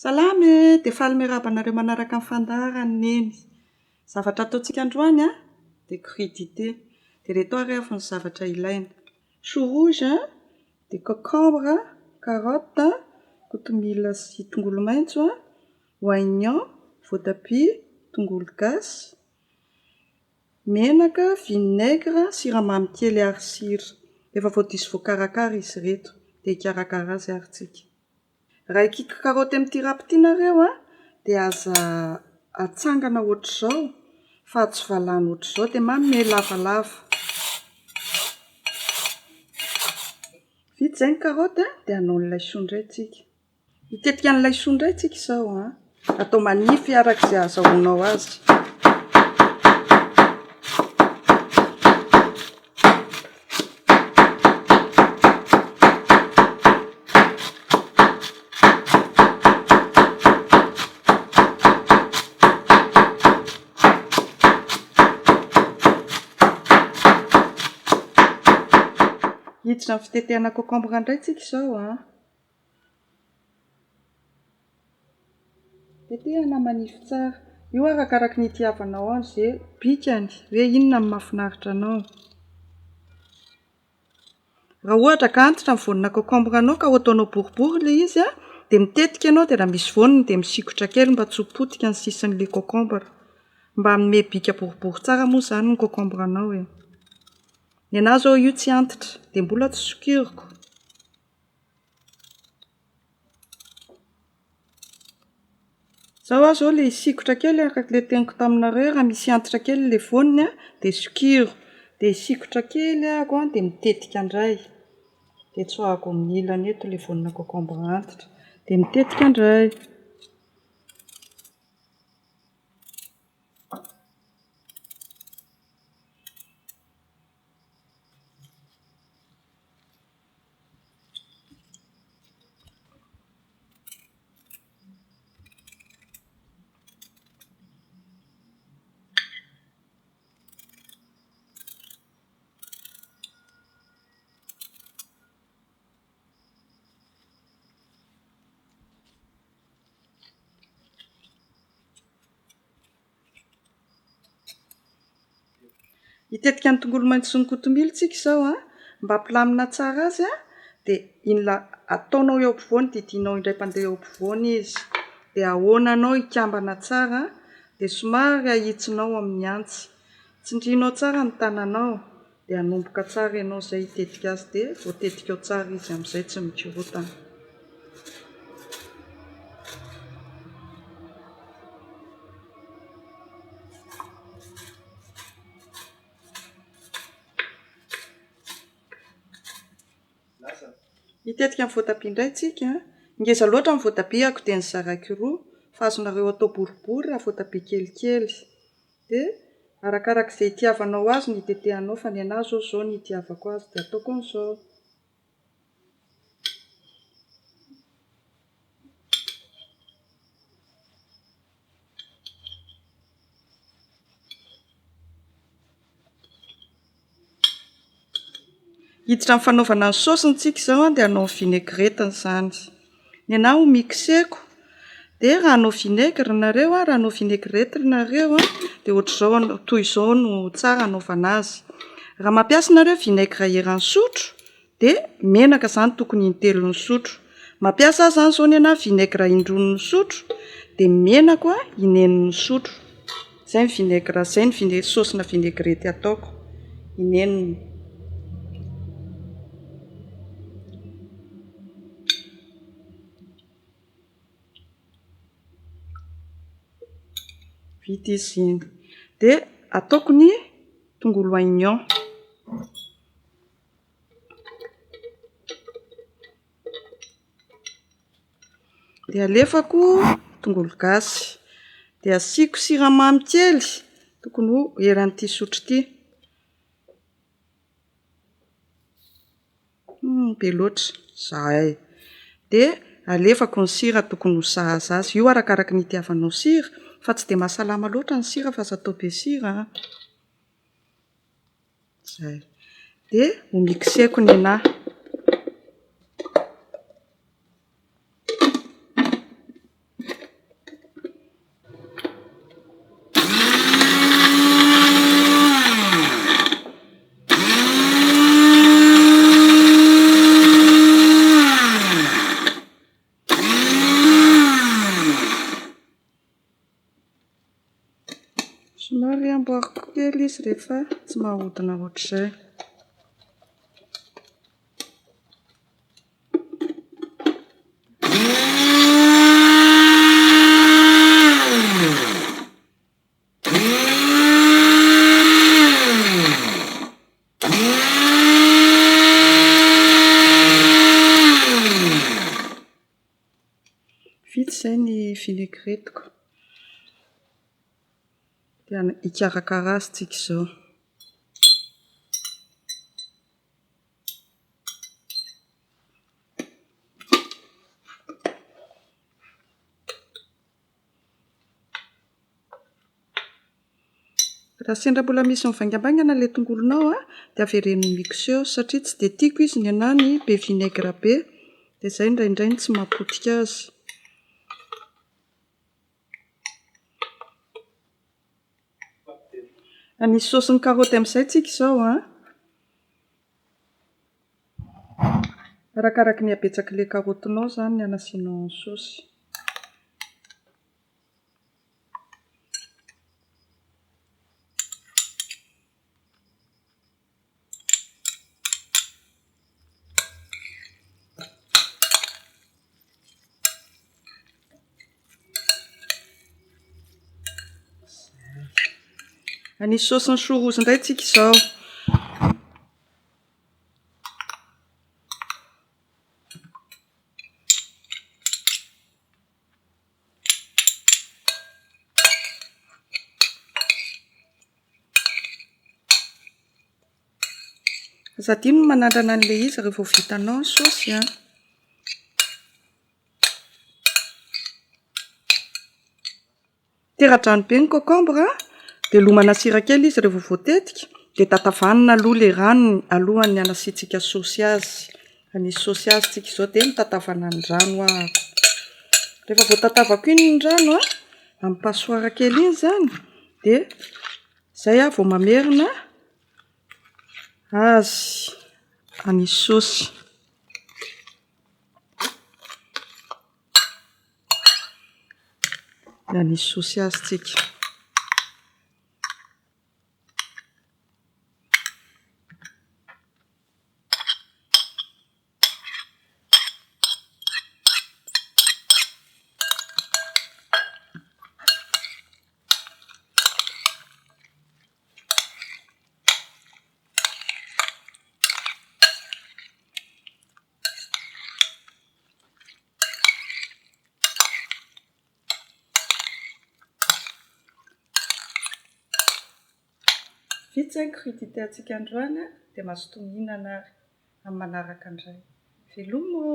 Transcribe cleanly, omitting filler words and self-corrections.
Salamy dia faly miarabanareo manaraka amin'ny fandaharany neny. Zavatra ataontsika androany dia crudité. Dia reto avy ny zavatra ilaina. Chou rouge, dia concombre, carotte, kotomila sy tongolo maitso, oignon, voatabia, tongolo gasy, menaka, vinaigre, siramamy kely ary sira. Efa voadiso voakarakara izy reto dia hikarakara azy ary tsika. Raha ikitiky karaoty amin'ity rapity nareo dia aza atsangana ohatr'izao fa tsy valana ohatr'izao dia manome lavalava. Vita izay ny karaoty dia hanao ny laisoa indray tsika. Hitetika ny laisoa indray tsika izao atao manify araka izay ahazoanao azy. Hiditra amin'ny fitetehana concombre indray tsika izao tetehana manify tsara. Io arakaraka ny itiavanao azy izay bikany hoe inona no mahafinaritra anao. Raha ohatra ka antitra ny voanina concombre anao ka ataonao boribory ilay izy dia mitetika ianao dia raha misy voaniny dia misikotra kely mba tsy ho potika ny sisin'ilay concombre. Mba hanome bika boribory tsara moa izany ny concombre anao e. Ny anahy izao io tsy antitra dia mbola tsy sokiriko. Izao aho izao ilay sikotra kely araka ilay teniko taminareo raha misy antitra kely ilay voaniny dia sokiro. Dia sikotra kely ahako dia mitetika indray. Dia tsoahako amin'ny ilany eto ilay voanina concombre antitra. Dia mitetika indray. Hitetika ny tongolo maitso sy ny kotomila tsika izao mba hampilamina tsara azy dia ataonao eo ampovoany, didiinao indray mpandeha eo ampovoany izy. Dia ahoananao hikambana tsara dia somary ahitsinao amin'ny antsy. Tsindrianao tsara ny tananao dia hanomboka tsara ianao izay hitetika azy dia voatetika ao tsara izy amin'izay tsy mikorontana. Hitetika ny voatabia indray tsika ngeza loatra ny voatabia ako dia ny zaraiko roa fa azonareo atao boribory raha voatabia kelikely. Dia arakaraka izay hitiavanao azy ny hitetehanao fa ny anahy izao ny hitiavako azy dia ataoko an'izao. Hiditra amin'ny fanaovana ny saosintsika izao dia hanao vinaigrette izany. Ny anahy ho mixeko dia raha hanao vinaigre nareo raha hanao vinaigrette nareo dia ohatr'izao toy izao no tsara hanaovana azy. Raha mampiasa nareo vinaigre iray sotro dia menaka izany tokony in-telo sotro. Mampiasa izany izao ny anahy vinaigre in-droa sotro dia menaka in-enina sotro. Izay ny vinaigre, izay ny saosina vinaigrette ataoko in-enina. Vita izy iny. Dia ataoko ny tongolo oignon. Dia alefako tongolo gasy. Dia asiako siramamy kely tokony ho eran'ity sotro ity. Be loatra. Zay. Dia alefako ny sira tokony ho sahaza. Io arakaraka ny itiavanao sira fa tsy dia mahasalama loatra ny sira fa aza atao be sira. Zay. Dia ho mixeko ny anahy. somary amboariko kely izy rehefa tsy mahodina ohatr'izay. Vita izay ny vinaigrette-ko dia hikarakara azy tsika izao. Raha sendra mbola misy mivaingambangana ilay tongolonao dia averenao mixeur satria tsy dia tiako izy ny anahy ny be vinaigre be, dia izay indraindray tsy mahapotika azy. Anisy saosiny karaoty amin'izay tsika izao Arakaraka ny habetsakan'ilay karaotinao izany ny anasianao saosy. Anisy saosiny chou-rouge indray tsika izao. Aza adino ny manandrana an'ilay izy rehefa vitanao ny saosy Tera-drano be ny concombre dia lomana sira kely izy rehefa voatetika, dia tatavanina aloha ilay ranony alohan'ny anasiantsika saosy azy. Anisy saosy azy tsika izao dia mitatavana ny rano ahako. Rehefa voatatavako iny ny rano amin'ny pasoara kely iny izany dia izay vao mamerina azy. Anisy saosy. Dia anisy saosy azy tsika. Vita izay ny crudité antsika androany dia mazotoa mihinana ary amin'ny manaraka indray. Velomo!